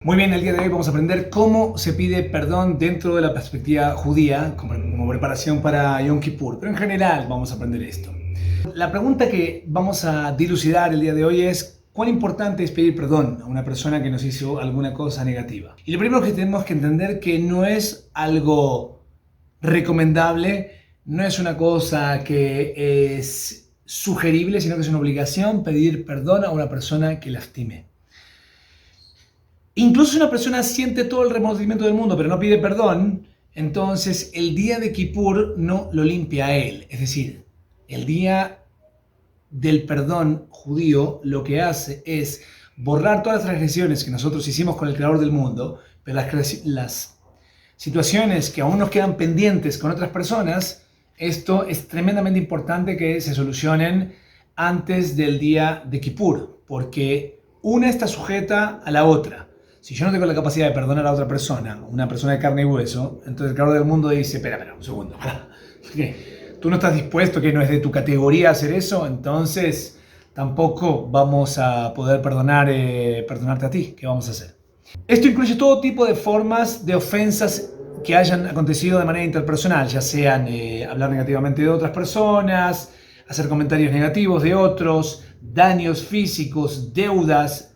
Muy bien, el día de hoy vamos a aprender cómo se pide perdón dentro de la perspectiva judía como preparación para Yom Kippur. Pero en general vamos a aprender esto. La pregunta que vamos a dilucidar el día de hoy es ¿cuán importante es pedir perdón a una persona que nos hizo alguna cosa negativa? Y lo primero que tenemos que entender que no es algo recomendable, no es una cosa que es sugerible, sino que es una obligación pedir perdón a una persona que lastime. Incluso si una persona siente todo el remordimiento del mundo, pero no pide perdón, entonces el día de Kippur no lo limpia a él. Es decir, el día del perdón judío lo que hace es borrar todas las transgresiones que nosotros hicimos con el Creador del mundo, pero las situaciones que aún nos quedan pendientes con otras personas, esto es tremendamente importante que se solucionen antes del día de Kippur, porque una está sujeta a la otra. Si yo no tengo la capacidad de perdonar a otra persona, una persona de carne y hueso, entonces el creador del mundo dice, espera, un segundo. ¿Qué? ¿Tú no estás dispuesto, que no es de tu categoría hacer eso? Entonces tampoco vamos a poder perdonarte a ti. ¿Qué vamos a hacer? Esto incluye todo tipo de formas de ofensas que hayan acontecido de manera interpersonal, ya sean hablar negativamente de otras personas, hacer comentarios negativos de otros, daños físicos, deudas,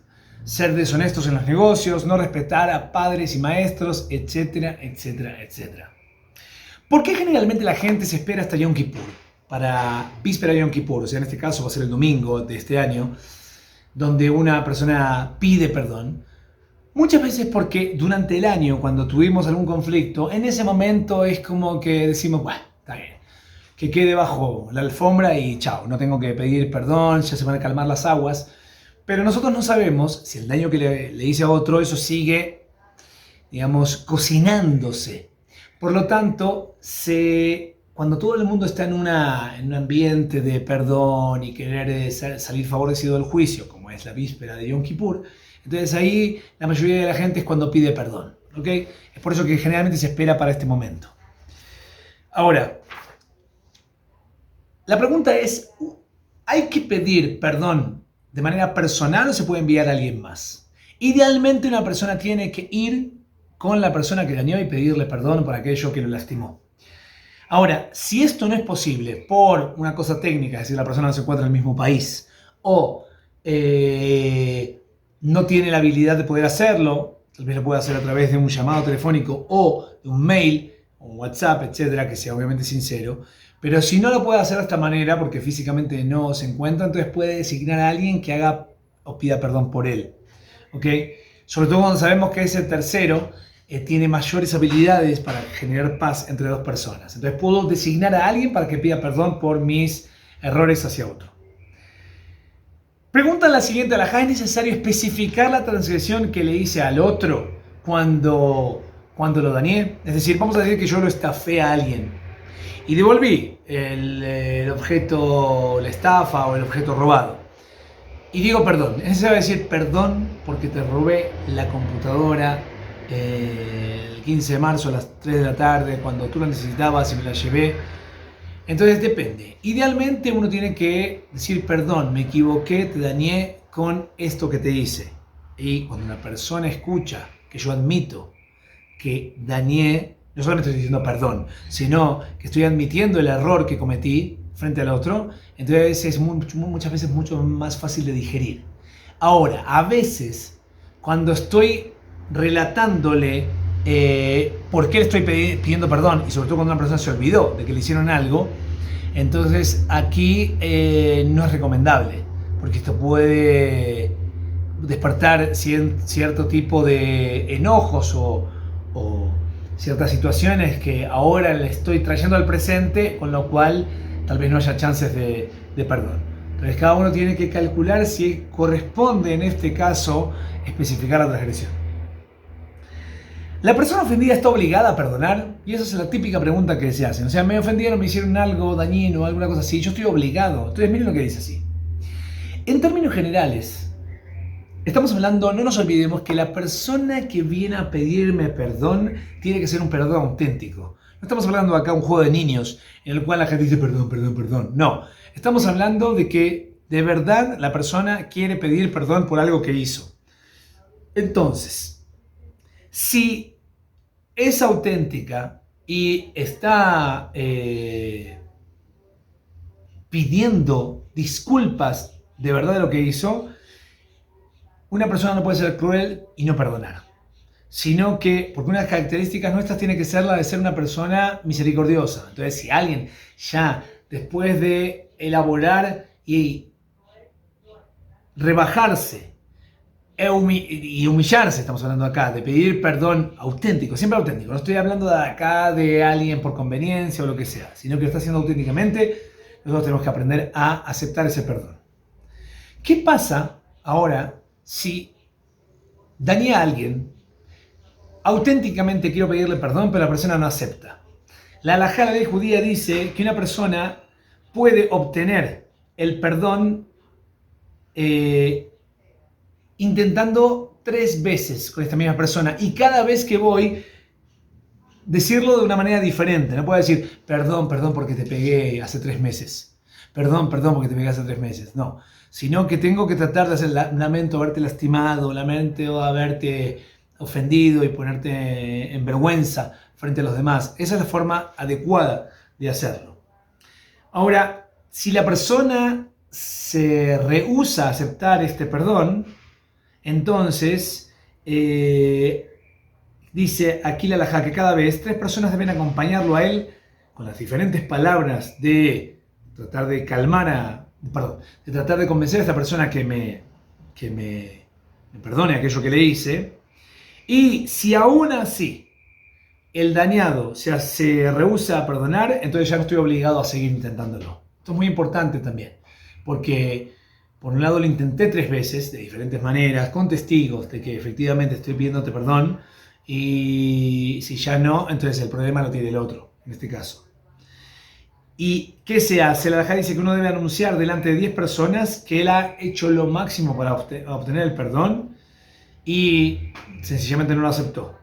ser deshonestos en los negocios, no respetar a padres y maestros, etcétera, etcétera, etcétera. ¿Por qué generalmente la gente se espera hasta Yom Kippur? Para víspera de Yom Kippur, o sea, en este caso va a ser el domingo de este año, donde una persona pide perdón. Muchas veces porque durante el año, cuando tuvimos algún conflicto, en ese momento es como que decimos, bueno, está bien, que quede bajo la alfombra y chao, no tengo que pedir perdón, ya se van a calmar las aguas. Pero nosotros no sabemos si el daño que le hice a otro, eso sigue, digamos, cocinándose. Por lo tanto, cuando todo el mundo está en un ambiente de perdón y querer salir favorecido del juicio, como es la víspera de Yom Kippur, entonces ahí la mayoría de la gente es cuando pide perdón. ¿Ok? Es por eso que generalmente se espera para este momento. Ahora, la pregunta es, ¿hay que pedir perdón de manera personal o se puede enviar a alguien más? Idealmente una persona tiene que ir con la persona que dañó y pedirle perdón por aquello que lo lastimó. Ahora, si esto no es posible por una cosa técnica, es decir, la persona no se encuentra en el mismo país o no tiene la habilidad de poder hacerlo, tal vez lo pueda hacer a través de un llamado telefónico o de un mail, un WhatsApp, etcétera, que sea obviamente sincero. Pero si no lo puede hacer de esta manera, porque físicamente no se encuentra, entonces puede designar a alguien que haga o pida perdón por él. ¿Ok? Sobre todo cuando sabemos que ese tercero tiene mayores habilidades para generar paz entre dos personas. Entonces puedo designar a alguien para que pida perdón por mis errores hacia otro. Pregunta la siguiente alajá: ¿es necesario especificar la transgresión que le hice al otro cuando lo dañé? Es decir, vamos a decir que yo lo estafé a alguien y devolví el objeto, la estafa o el objeto robado. Y digo perdón. Es necesario decir perdón porque te robé la computadora el 15 de marzo a las 3 de la tarde cuando tú la necesitabas y me la llevé. Entonces depende. Idealmente uno tiene que decir perdón, me equivoqué, te dañé con esto que te hice. Y cuando una persona escucha que yo admito que dañé, no solamente estoy diciendo perdón, sino que estoy admitiendo el error que cometí frente al otro, entonces es muchas veces mucho más fácil de digerir. Ahora, a veces, cuando estoy relatándole por qué le estoy pidiendo perdón, y sobre todo cuando una persona se olvidó de que le hicieron algo, entonces aquí no es recomendable, porque esto puede despertar cierto tipo de enojos o ciertas situaciones que ahora le estoy trayendo al presente, con lo cual tal vez no haya chances de perdón. Entonces cada uno tiene que calcular si corresponde en este caso especificar la transgresión. ¿La persona ofendida está obligada a perdonar? Y esa es la típica pregunta que se hacen. O sea, me ofendieron, me hicieron algo dañino, alguna cosa así, yo estoy obligado. Entonces miren lo que dice así. En términos generales, estamos hablando, no nos olvidemos que la persona que viene a pedirme perdón tiene que ser un perdón auténtico. No estamos hablando acá de un juego de niños en el cual la gente dice perdón, perdón, perdón. No, estamos hablando de que de verdad la persona quiere pedir perdón por algo que hizo. Entonces, Si es auténtica y está pidiendo disculpas de verdad de lo que hizo, una persona no puede ser cruel y no perdonar, sino que, porque una de las características nuestras tiene que ser la de ser una persona misericordiosa. Entonces, si alguien ya después de elaborar y rebajarse y humillarse, estamos hablando acá, de pedir perdón auténtico, siempre auténtico, no estoy hablando de acá de alguien por conveniencia o lo que sea, sino que lo está haciendo auténticamente, nosotros tenemos que aprender a aceptar ese perdón. ¿Qué pasa ahora si dañé a alguien, auténticamente quiero pedirle perdón, pero la persona no acepta? La halajá, la ley judía, dice que una persona puede obtener el perdón intentando 3 veces con esta misma persona, y cada vez que voy decirlo de una manera diferente. No puedo decir perdón, perdón porque te pegué hace 3 meses, perdón, perdón porque te pegué hace 3 meses, no, sino que tengo que tratar de hacer lamento haberte lastimado, lamento haberte ofendido y ponerte en vergüenza frente a los demás. Esa es la forma adecuada de hacerlo. Ahora, si la persona se rehúsa a aceptar este perdón, entonces dice aquí la halajá que cada vez 3 personas deben acompañarlo a él con las diferentes palabras de tratar de calmar de tratar de convencer a esta persona que me perdone aquello que le hice. Y si aún así el dañado se rehúsa a perdonar, entonces ya no estoy obligado a seguir intentándolo. Esto es muy importante también, porque por un lado lo intenté 3 veces, de diferentes maneras, con testigos de que efectivamente estoy pidiéndote perdón, y si ya no, entonces el problema lo tiene el otro, en este caso. ¿Y qué se hace? La halajá dice que uno debe anunciar delante de 10 personas que él ha hecho lo máximo para obtener el perdón y sencillamente no lo aceptó.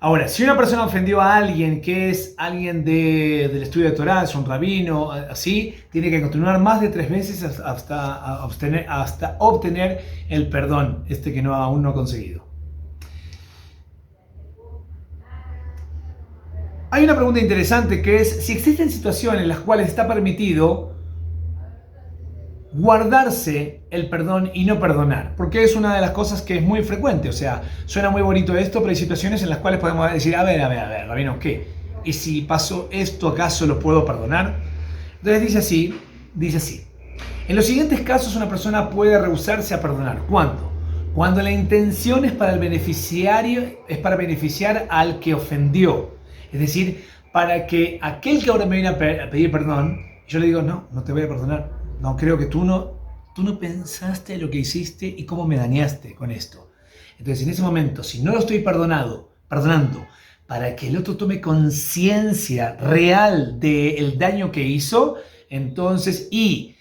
Ahora, si una persona ofendió a alguien que es alguien del estudio de Torah, es un rabino, así, tiene que continuar más de 3 veces hasta obtener el perdón, que aún no ha conseguido. Hay una pregunta interesante que es si existen situaciones en las cuales está permitido guardarse el perdón y no perdonar, porque es una de las cosas que es muy frecuente. O sea, suena muy bonito esto, pero hay situaciones en las cuales podemos decir, a ver, rabino, ¿qué? ¿Y si pasó esto, acaso lo puedo perdonar? Entonces dice así. En los siguientes casos una persona puede rehusarse a perdonar. ¿Cuándo? Cuando la intención es para el beneficiario, es para beneficiar al que ofendió. Es decir, para que aquel que ahora me viene a pedir perdón, yo le digo, no te voy a perdonar. No, creo que tú no pensaste lo que hiciste y cómo me dañaste con esto. Entonces, en ese momento, si no lo estoy perdonando, para que el otro tome conciencia real del daño que hizo, entonces, y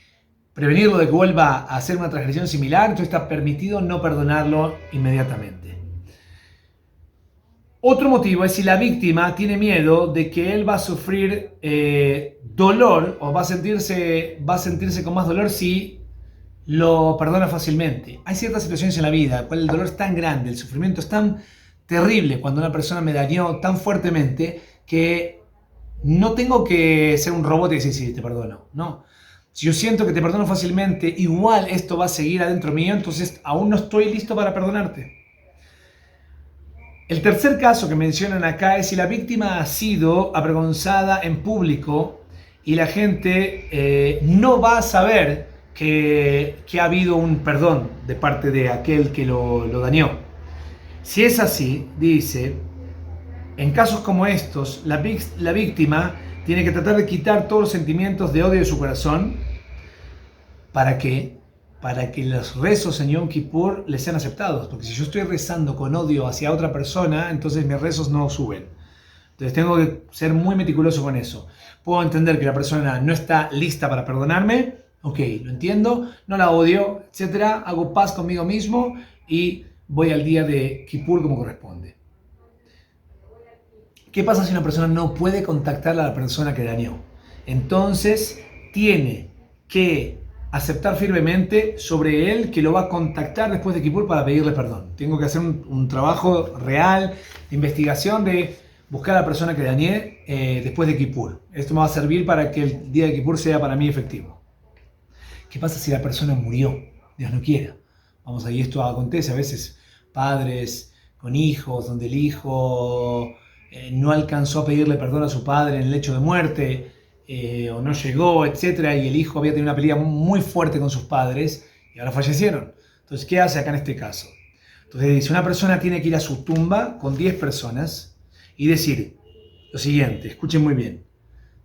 prevenirlo de que vuelva a hacer una transgresión similar, entonces está permitido no perdonarlo inmediatamente. Otro motivo es si la víctima tiene miedo de que él va a sufrir dolor o va a sentirse con más dolor si lo perdona fácilmente. Hay ciertas situaciones en la vida en las cuales el dolor es tan grande, el sufrimiento es tan terrible cuando una persona me dañó tan fuertemente que no tengo que ser un robot y decir sí, te perdono. No. Si yo siento que te perdono fácilmente, igual esto va a seguir adentro mío, entonces aún no estoy listo para perdonarte. El tercer caso que mencionan acá es si la víctima ha sido avergonzada en público y la gente no va a saber que ha habido un perdón de parte de aquel que lo dañó. Si es así, dice, en casos como estos, la víctima tiene que tratar de quitar todos los sentimientos de odio de su corazón. ¿Para qué? Para que los rezos en Yom Kippur les sean aceptados. Porque si yo estoy rezando con odio hacia otra persona, entonces mis rezos no suben. Entonces tengo que ser muy meticuloso con eso. Puedo entender que la persona no está lista para perdonarme. Ok, lo entiendo, no la odio, etc. Hago paz conmigo mismo y voy al día de Kippur como corresponde. ¿Qué pasa si una persona no puede contactar a la persona que dañó? Entonces tiene que aceptar firmemente sobre él que lo va a contactar después de Kippur para pedirle perdón. Tengo que hacer un trabajo real de investigación de buscar a la persona que dañé después de Kippur. Esto me va a servir para que el día de Kippur sea para mí efectivo. ¿Qué pasa si la persona murió? Dios no quiera. Vamos, ahí esto acontece a veces, padres con hijos, donde el hijo no alcanzó a pedirle perdón a su padre en el lecho de muerte, o no llegó, etcétera, y el hijo había tenido una pelea muy fuerte con sus padres y ahora fallecieron. Entonces, ¿qué hace acá en este caso? Entonces dice, una persona tiene que ir a su tumba con 10 personas y decir lo siguiente, escuchen muy bien: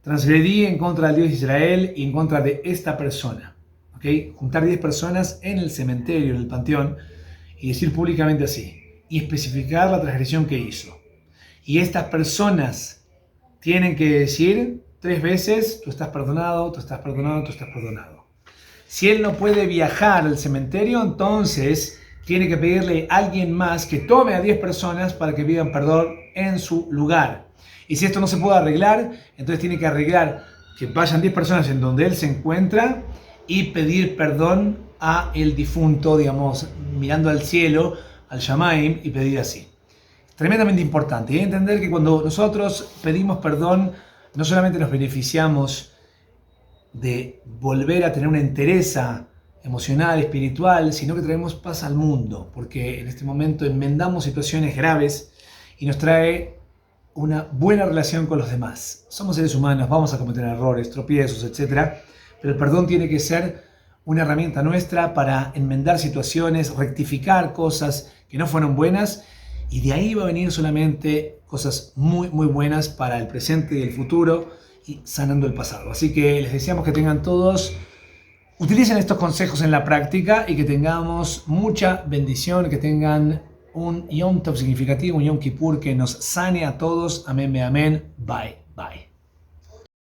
transgredí en contra del Dios de Israel y en contra de esta persona. ¿Okay? Juntar 10 personas en el cementerio, en el panteón, y decir públicamente así, y especificar la transgresión que hizo. Y estas personas tienen que decir 3 veces, tú estás perdonado, tú estás perdonado, tú estás perdonado. Si él no puede viajar al cementerio, entonces tiene que pedirle a alguien más que tome a 10 personas para que pidan perdón en su lugar. Y si esto no se puede arreglar, entonces tiene que arreglar que vayan 10 personas en donde él se encuentra y pedir perdón a el difunto, digamos, mirando al cielo, al Shamaim, y pedir así. Tremendamente importante. Y entender que cuando nosotros pedimos perdón, no solamente nos beneficiamos de volver a tener una entereza emocional, espiritual, sino que traemos paz al mundo, porque en este momento enmendamos situaciones graves y nos trae una buena relación con los demás. Somos seres humanos, vamos a cometer errores, tropiezos, etc. Pero el perdón tiene que ser una herramienta nuestra para enmendar situaciones, rectificar cosas que no fueron buenas, y de ahí va a venir solamente cosas muy, muy buenas para el presente y el futuro, y sanando el pasado. Así que les deseamos que tengan todos, utilicen estos consejos en la práctica y que tengamos mucha bendición, que tengan un Yom Tov significativo, un Yom Kippur que nos sane a todos. Amén, amén. Bye, bye.